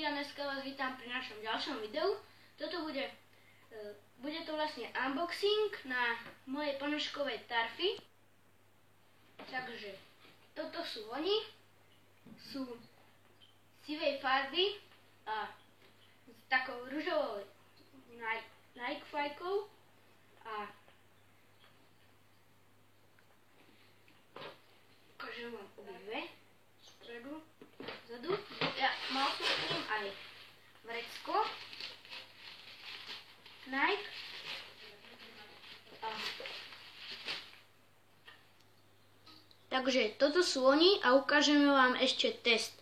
ľudí a dneska vás vítam pri našom ďalšom videu. Toto bude to vlastne unboxing na mojej ponožkovej tarfy. Takže toto sú oni. Sú sivej farby a s takou ružovou Nike fajkou a ukážem vám obidve spredu, vzadu. Ja mal som s tým aj vrecko Nike a takže toto sú oni a ukážeme vám ešte test.